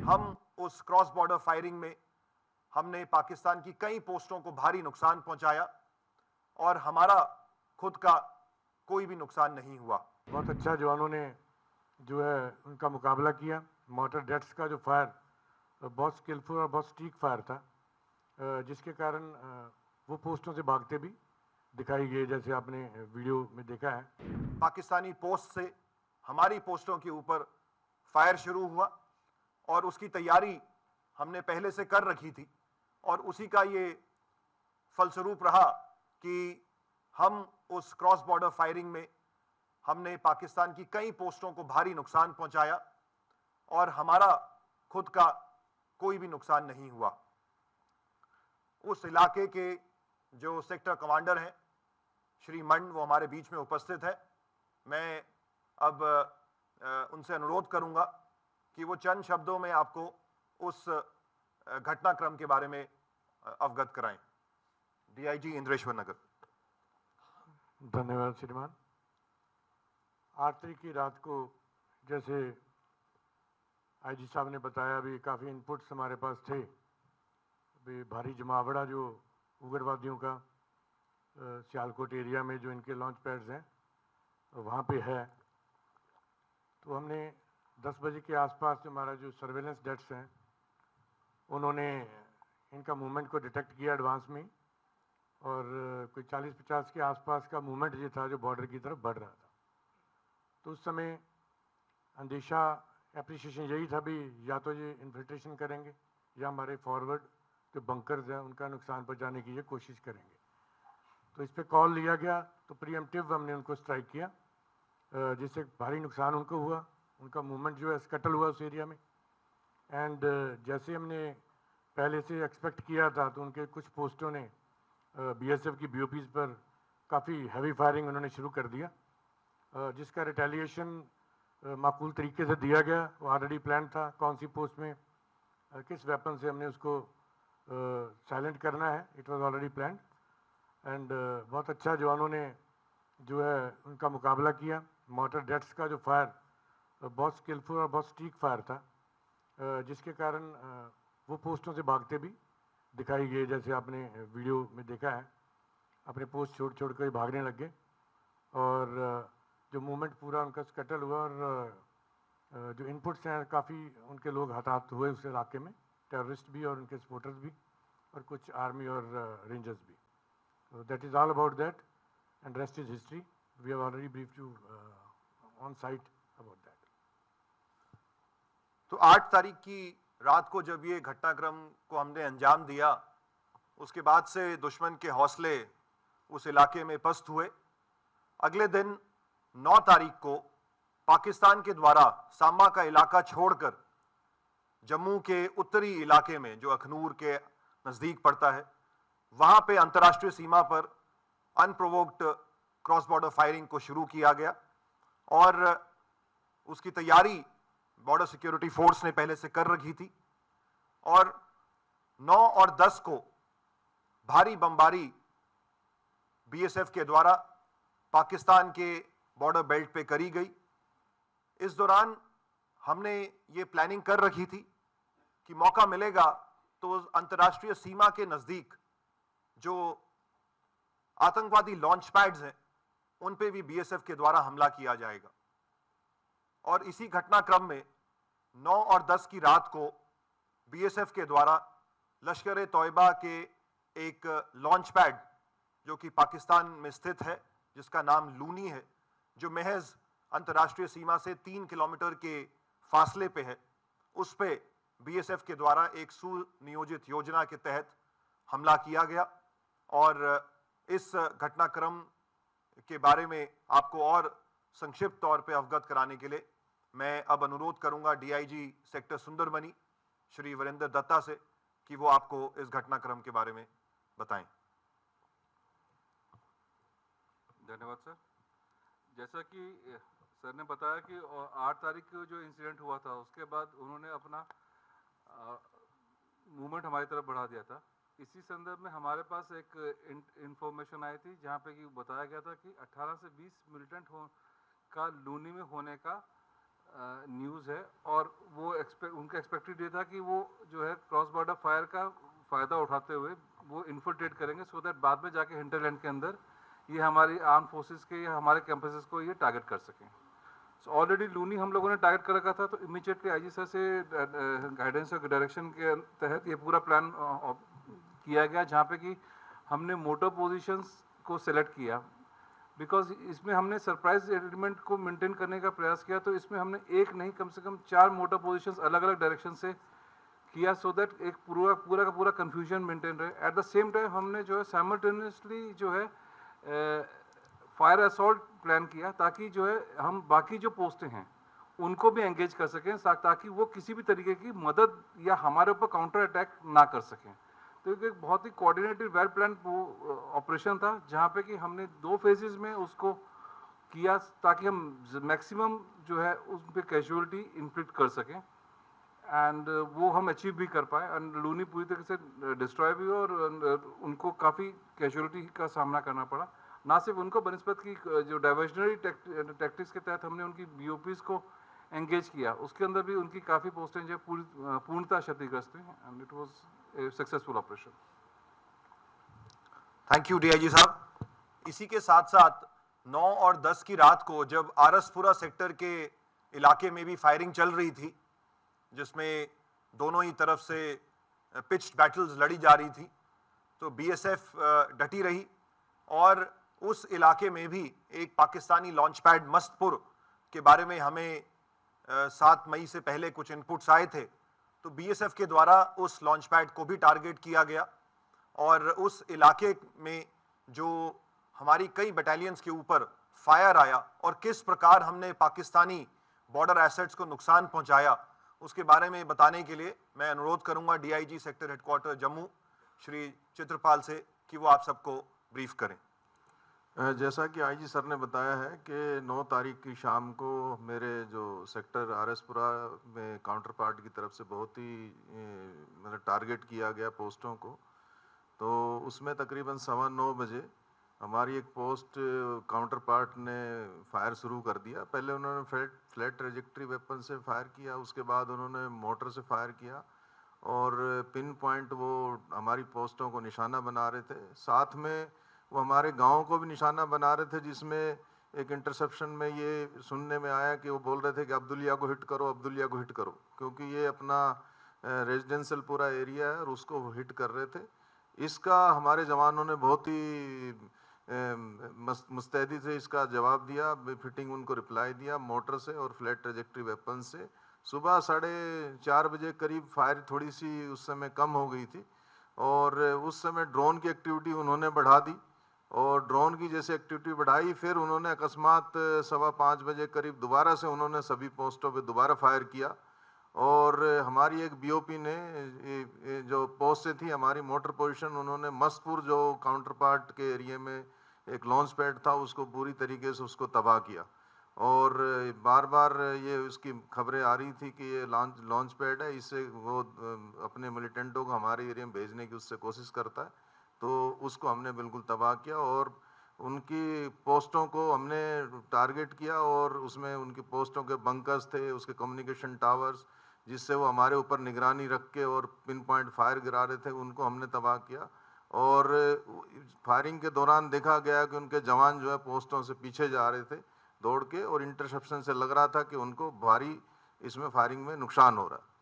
हम उस cross border firing में हमने पाकिस्तान की कई पोस्टों को भारी नुकसान पहुंचाया और हमारा खुद का कोई भी नुकसान नहीं हुआ। बहुत अच्छा जवानों ने जो है उनका मुकाबला किया। मॉर्टर डेट्स का जो फायर बहुत स्किलफुल और बहुत स्टीक फायर था, जिसके कारण वो पोस्टों से भागते भी दिखाई गए, जैसे आपने वीडियो में देखा है। पाकिस्तानी पोस्ट से हमारी पोस्टों के ऊपर फायर शुरू हुआ और उसकी तैयारी हमने पहले से कर रखी थी और उसी का ये फलस्वरूप रहा कि हम उस क्रॉस बॉर्डर फायरिंग में हमने पाकिस्तान की कई पोस्टों को भारी नुकसान पहुंचाया और हमारा खुद का कोई भी नुकसान नहीं हुआ। उस इलाके के जो सेक्टर कमांडर हैं श्री मंड, वो हमारे बीच में उपस्थित है। मैं अब उनसे अनुरोध करूंगा कि वो चंद शब्दों में आपको उस घटनाक्रम के बारे में अवगत कराएं। डीआईजी इंद्रेश्वर नगर। धन्यवाद श्रीमान। 8 तारीख की रात को जैसे आईजी साहब ने बताया, अभी काफ़ी इनपुट्स हमारे पास थे। अभी भारी जमावड़ा जो उग्रवादियों का सियालकोट एरिया में जो इनके लॉन्च पैड्स हैं वहाँ पे है, तो हमने 10 बजे के आसपास हमारा जो सर्वेलेंस डेट्स हैं उन्होंने इनका मूवमेंट को डिटेक्ट किया एडवांस में, और कोई 40-50 के आसपास का मूवमेंट ये था जो बॉर्डर की तरफ बढ़ रहा था। तो उस समय अंदेशा एप्रिसिएशन यही था भी, या तो ये इन्फिल्ट्रेशन करेंगे या हमारे फॉरवर्ड जो बंकर्स हैं उनका नुकसान पहुंचाने की ये कोशिश करेंगे। तो इस पर कॉल लिया गया, तो प्रीएम्प्टिव हमने उनको स्ट्राइक किया, जिससे भारी नुकसान उनको हुआ। उनका मूवमेंट जो है स्कटल हुआ उस एरिया में। एंड जैसे हमने पहले से एक्सपेक्ट किया था, तो उनके कुछ पोस्टों ने बीएसएफ की बीओपीज़ पर काफ़ी हैवी फायरिंग उन्होंने शुरू कर दिया, जिसका रिटेलिएशन माकूल तरीके से दिया गया। वो ऑलरेडी प्लान था कौन सी पोस्ट में किस वेपन से हमने उसको साइलेंट करना है। It was already planned. And बहुत अच्छा जवानों ने जो है उनका मुकाबला किया। मॉर्टर डेट्स का जो फायर बहुत स्किलफुल और बहुत स्टीक फायर था, जिसके कारण वो पोस्टों से भागते भी दिखाई गए, जैसे आपने वीडियो में देखा है। अपने पोस्ट छोड़ छोड़ कर भागने लग गए और जो मूवमेंट पूरा उनका स्कटल हुआ, और जो इनपुट्स हैं काफ़ी उनके लोग हताहत हुए उस इलाके में, टेररिस्ट भी और उनके सपोर्टर्स भी, और कुछ आर्मी और रेंजर्स भी। So that is all about that, and rest is history. We have already briefed you on site about that. तो 8 तारीख की रात को जब ये घटनाक्रम को हमने अंजाम दिया, उसके बाद से दुश्मन के हौसले उस इलाके में पस्त हुए। अगले दिन 9 तारीख को पाकिस्तान के द्वारा सांबा का इलाका छोड़कर जम्मू के उत्तरी इलाके में, जो अखनूर के नजदीक पड़ता है, वहां पे अंतर्राष्ट्रीय सीमा पर अनप्रोवोक्ड क्रॉस बॉर्डर फायरिंग को शुरू किया गया और उसकी तैयारी बॉर्डर सिक्योरिटी फोर्स ने पहले से कर रखी थी। और 9 और 10 को भारी बमबारी बीएसएफ के द्वारा पाकिस्तान के बॉर्डर बेल्ट पे करी गई। इस दौरान हमने ये प्लानिंग कर रखी थी कि मौका मिलेगा तो अंतर्राष्ट्रीय सीमा के नजदीक जो आतंकवादी लॉन्च पैड्स हैं उन पे भी बीएसएफ के द्वारा हमला किया जाएगा। और इसी घटनाक्रम में 9 और 10 की रात को बीएसएफ के द्वारा लश्कर ए तौयबा के एक लॉन्च पैड जो कि पाकिस्तान में स्थित है, जिसका नाम लूनी है, जो महज अंतर्राष्ट्रीय सीमा से 3 किलोमीटर के फासले पे है, उस पे बीएसएफ के द्वारा एक सुनियोजित योजना के तहत हमला किया गया। और इस घटनाक्रम के बारे में आपको और संक्षिप्त तौर पे अवगत कराने के लिए मैं अब अनुरोध करूंगा डीआईजी सेक्टर सुंदरबनी श्री वीरेंद्र दत्ता से कि वो आपको इस घटनाक्रम के बारे में बताएं। धन्यवाद सर। जैसा कि सर ने बताया कि 8 तारीख को जो इंसिडेंट हुआ था उसके बाद उन्होंने अपना मूवमेंट हमारी तरफ बढ़ा दिया था। इसी संदर्भ में हमारे पास एक इंफॉर्मेशन आई थी जहां पे कि बताया गया था कि 18 से 20 मिलिटेंट का लूनी में होने का न्यूज़ है, और वो उनका एक्सपेक्टेड ये था कि वो जो है क्रॉस बॉर्डर फायर का फ़ायदा उठाते हुए वो इन्फिल्ट्रेट करेंगे, सो दैट बाद में जाके हिंटरलैंड के अंदर ये हमारी आर्म फोर्सेस के या हमारे कैंपसेस को ये टारगेट कर सकें। सो ऑलरेडी लूनी हम लोगों ने टारगेट कर रखा था, तो इमीडिएटली आईजी सर से गाइडेंस और डायरेक्शन के तहत ये पूरा प्लान किया गया, जहाँ पे कि हमने मोटर पोजीशंस को सेलेक्ट किया, बिकॉज इसमें हमने सरप्राइज एलिमेंट को मेंटेन करने का प्रयास किया। तो इसमें हमने एक नहीं, कम से कम 4 मोटर पोजीशंस अलग अलग डायरेक्शन से किया, सो दैट एक पूरा का पूरा कंफ्यूजन मेंटेन रहे। एट द सेम टाइम हमने जो है साइमल्टेनियसली जो है फायर असॉल्ट प्लान किया, ताकि जो है हम बाकी जो पोस्टें हैं उनको भी एंगेज कर सकें, ताकि वो किसी भी तरीके की मदद या हमारे ऊपर काउंटर अटैक ना कर सकें। तो एक बहुत ही कोऑर्डिनेटेड वेल प्लान ऑपरेशन था, जहाँ पे कि हमने 2 फेजेस में उसको किया, ताकि हम मैक्सिमम जो है उस पर कैजुअलिटी इन्फ्लिक्ट कर सकें, एंड वो हम अचीव भी कर पाए। एंड लूनी पूरी तरीके से डिस्ट्रॉय भी हुआ, और उनको काफ़ी कैजुअलिटी का सामना करना पड़ा। ना सिर्फ उनको, बनस्पत की जो डाइवर्जनरी टैक्टिक्स के तहत हमने उनकी बीओपीज को एंगेज किया, उसके अंदर भी उनकी काफ़ी पोस्टें जो पूर्णतः क्षतिग्रस्त हुई, and it was a successful operation. Thank you DIG साहब। इसी के साथ साथ 9 और 10 की रात को जब आरसपुरा सेक्टर के इलाके में भी फायरिंग चल रही थी, जिसमें दोनों ही तरफ से पिच्ड बैटल्स लड़ी जा रही थी, तो बीएसएफ डटी रही, और उस इलाके में भी एक पाकिस्तानी लॉन्च पैड मस्तपुर के बारे में हमें 7 मई से पहले कुछ इनपुट्स आए थे। तो बीएसएफ के द्वारा उस लॉन्च पैड को भी टारगेट किया गया, और उस इलाके में जो हमारी कई बटालियंस के ऊपर फायर आया और किस प्रकार हमने पाकिस्तानी बॉर्डर एसेट्स को नुकसान पहुंचाया, उसके बारे में बताने के लिए मैं अनुरोध करूंगा DIG sector headquarter Jammu Shri Chitrapal से कि वो आप सबको ब्रीफ करें। जैसा कि आईजी सर ने बताया है कि 9 तारीख की शाम को मेरे जो सेक्टर आरएसपुरा में काउंटर पार्ट की तरफ से बहुत ही मतलब टारगेट किया गया पोस्टों को। तो उसमें तकरीबन 9:15 बजे हमारी एक पोस्ट काउंटर पार्ट ने फायर शुरू कर दिया। पहले उन्होंने फ्लैट ट्रेजेक्ट्री वेपन से फायर किया, उसके बाद उन्होंने मोटर से फायर किया, और पिन पॉइंट वो हमारी पोस्टों को निशाना बना रहे थे। साथ में वो हमारे गाँव को भी निशाना बना रहे थे, जिसमें एक इंटरसेप्शन में ये सुनने में आया कि वो बोल रहे थे कि अब्दुलिया को हिट करो, अब्दुलिया को हिट करो, क्योंकि ये अपना रेजिडेंशियल पूरा एरिया है और उसको हिट कर रहे थे। इसका हमारे जवानों ने बहुत ही मुस्तैदी से इसका जवाब दिया, फिटिंग उनको रिप्लाई दिया मोटर से और फ्लैट ट्रेजेक्ट्री वेपन से। सुबह 4:30 बजे करीब फायर थोड़ी सी उस समय कम हो गई थी, और उस समय ड्रोन की एक्टिविटी उन्होंने बढ़ा दी, और ड्रोन की जैसे एक्टिविटी बढ़ाई, फिर उन्होंने अकस्मात 5:15 बजे करीब दोबारा से उन्होंने सभी पोस्टों पे दोबारा फायर किया, और हमारी एक बीओपी ने जो पोस्ट से थी हमारी मोटर पोजीशन, उन्होंने मस्तपुर जो काउंटर पार्ट के एरिया में एक लॉन्च पैड था उसको पूरी तरीके से उसको तबाह किया। और बार बार ये उसकी खबरें आ रही थी कि ये लॉन्च पैड है, इससे वो अपने मिलिटेंटों को हमारे एरिया में भेजने की उससे कोशिश करता है। तो उसको हमने बिल्कुल तबाह किया, और उनकी पोस्टों को हमने टारगेट किया, और उसमें उनकी पोस्टों के बंकर्स थे, उसके कम्युनिकेशन टावर्स, जिससे वो हमारे ऊपर निगरानी रख के और पिन पॉइंट फायर गिरा रहे थे, उनको हमने तबाह किया। और फायरिंग के दौरान देखा गया कि उनके जवान जो है पोस्टों से पीछे जा रहे थे दौड़ के, और इंटरसेप्शन से लग रहा था कि उनको भारी इसमें फायरिंग में नुकसान हो रहा है।